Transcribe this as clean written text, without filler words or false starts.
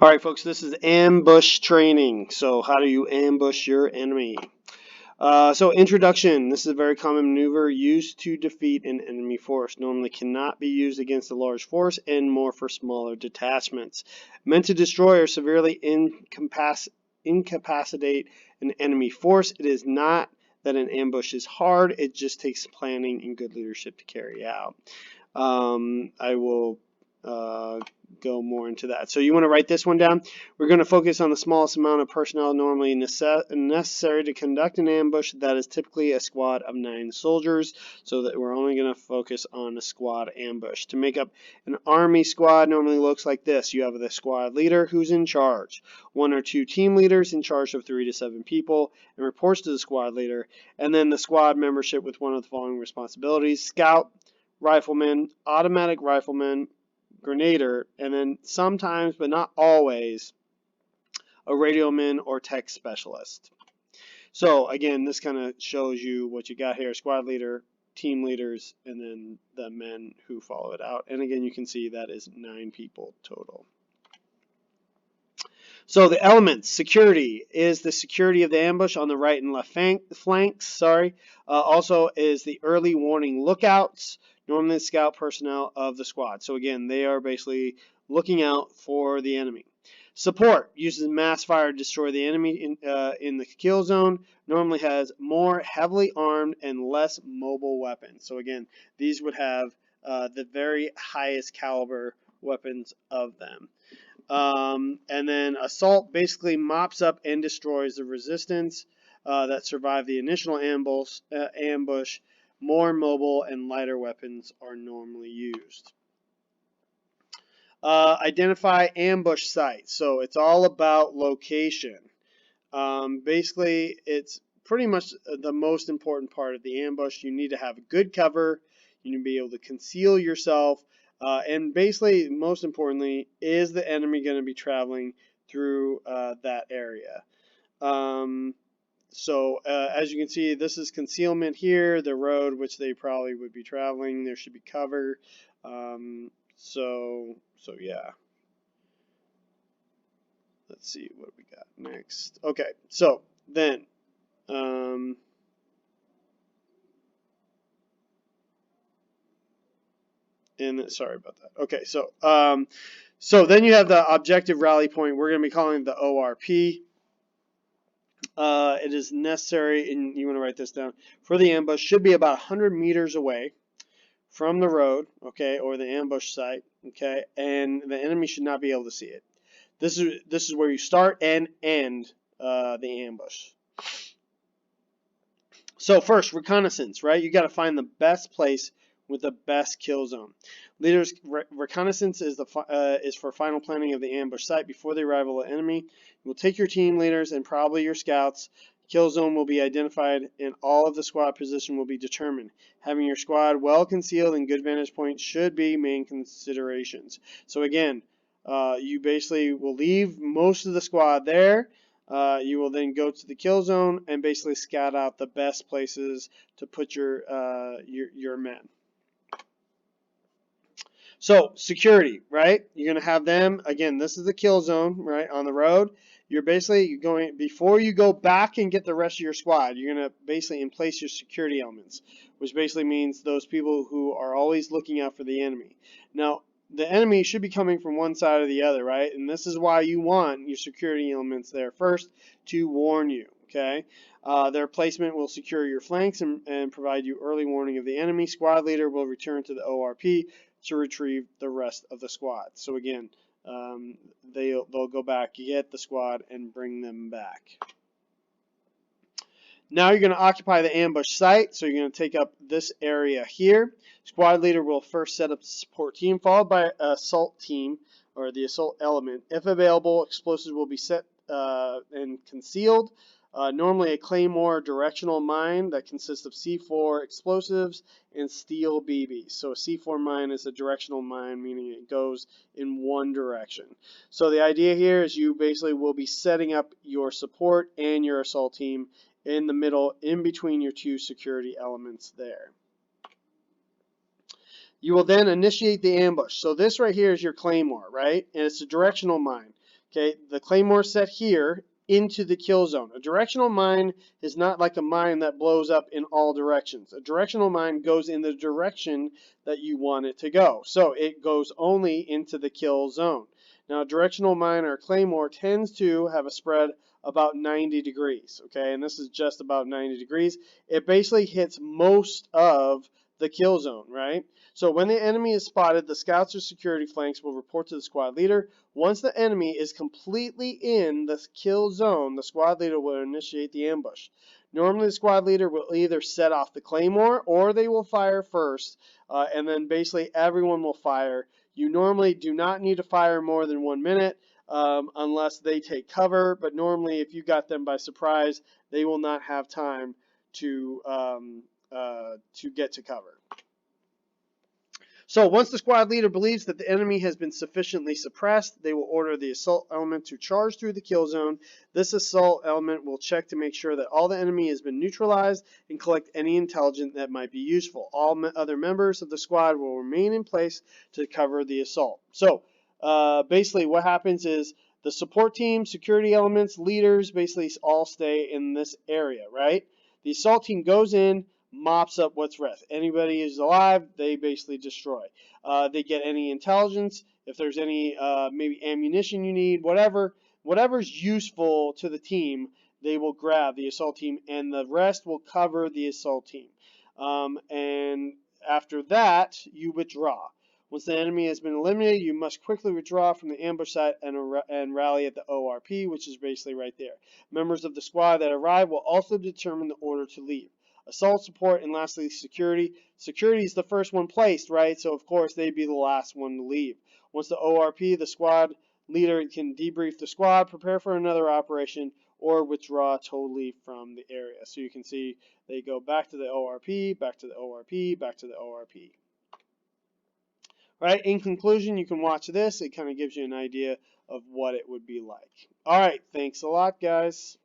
All right, folks, this is ambush training. So how do you ambush your enemy? So introduction. This is a very common maneuver used to defeat an enemy force. Normally cannot be used against a large force and more for smaller detachments. Meant to destroy or severely incapacitate an enemy force. It is not that an ambush is hard. It just takes planning and good leadership to carry out. I will go more into that. So you want to write this one down. We're going to focus on the smallest amount of personnel normally necessary to conduct an ambush. That is typically a squad of 9 soldiers, so that we're only going to focus on a squad ambush. To make up an army squad normally looks like this. You have the squad leader who's in charge, 1 or 2 team leaders in charge of 3 to 7 people and reports to the squad leader, and then the squad membership with one of the following responsibilities: scout, rifleman, automatic rifleman, Grenadier, and then sometimes, but not always, a radioman or tech specialist. So again, this kind of shows you what you got here: squad leader, team leaders, and then the men who follow it out. And again, you can see that is 9 people total. So the elements: security is the security of the ambush on the right and left flanks. Also is the early warning lookouts, normally the scout personnel of the squad. So again, they are basically looking out for the enemy. Support uses mass fire to destroy the enemy in the kill zone. Normally has more heavily armed and less mobile weapons. So again, these would have the very highest caliber weapons of them. And then assault basically mops up and destroys the resistance that survived the initial ambush. More mobile and lighter weapons are normally used. Identify ambush sites. So it's all about location. Basically, it's pretty much the most important part of the ambush. You need to have good cover. You need to be able to conceal yourself. And basically, most importantly, is the enemy going to be traveling through that area? As you can see, this is concealment here, the road which they probably would be traveling. There should be cover. So yeah. Let's see what we got next. Okay, so then sorry about that. Okay, so then you have the objective rally point. We're going to be calling it the ORP. It is necessary, and you want to write this down, for the ambush should be about 100 meters away from the road, okay, or the ambush site, okay, and the enemy should not be able to see it. This is where you start and end the ambush. So first, reconnaissance, right? You got to find the best place with the best kill zone. Leaders, reconnaissance is for final planning of the ambush site before the arrival of the enemy. You will take your team leaders and probably your scouts. Kill zone will be identified and all of the squad position will be determined. Having your squad well concealed and good vantage point should be main considerations. So again, you basically will leave most of the squad there. You will then go to the kill zone and basically scout out the best places to put your men. So security, right? You're going to have them, again, this is the kill zone, right, on the road. You're basically going, before you go back and get the rest of your squad, you're going to basically emplace your security elements, which basically means those people who are always looking out for the enemy. Now, the enemy should be coming from one side or the other, right? And this is why you want your security elements there first to warn you, okay? Their placement will secure your flanks and provide you early warning of the enemy. Squad leader will return to the ORP to retrieve the rest of the squad. So again, they'll go back, get the squad, and bring them back. Now you're going to occupy the ambush site. So you're going to take up this area here. Squad leader will first set up the support team, followed by an assault team, or the assault element. If available, explosives will be set and concealed. Normally a claymore directional mine that consists of C4 explosives and steel BBs. So a C4 mine is a directional mine, meaning it goes in one direction. So the idea here is you basically will be setting up your support and your assault team in the middle, in between your 2 security elements there. You will then initiate the ambush. So this right here is your claymore, right? And it's a directional mine. Okay, the claymore set here into the kill zone. A directional mine is not like a mine that blows up in all directions. A directional mine goes in the direction that you want it to go. So it goes only into the kill zone. Now, a directional mine or claymore tends to have a spread about 90 degrees. Okay, and this is just about 90 degrees. It basically hits most of the kill zone, right? So when the enemy is spotted, the scouts or security flanks will report to the squad leader. Once the enemy is completely in the kill zone, the squad leader will initiate the ambush. Normally, the squad leader will either set off the claymore or they will fire first, and then basically everyone will fire. You normally do not need to fire more than 1 minute unless they take cover, but normally if you got them by surprise, they will not have time to get to cover. So once the squad leader believes that the enemy has been sufficiently suppressed, they will order the assault element to charge through the kill zone. This assault element will check to make sure that all the enemy has been neutralized and collect any intelligence that might be useful. All other members of the squad will remain in place to cover the assault. So basically what happens is the support team, security elements, leaders basically all stay in this area, right? The assault team goes in, mops up what's left. Anybody who's alive, they basically destroy. They get any intelligence, if there's any maybe ammunition you need, whatever's useful to the team, they will grab the assault team, and the rest will cover the assault team. And after that, you withdraw. Once the enemy has been eliminated, you must quickly withdraw from the ambush site and rally at the ORP, which is basically right there. Members of the squad that arrive will also determine the order to leave. Assault, support, and lastly security. Security is the first one placed, right? So of course they'd be the last one to leave. Once the ORP, the squad leader can debrief the squad, prepare for another operation, or withdraw totally from the area. So you can see they go back to the ORP, back to the ORP, back to the ORP. Right? In conclusion, you can watch this. It kind of gives you an idea of what it would be like. All right. Thanks a lot, guys.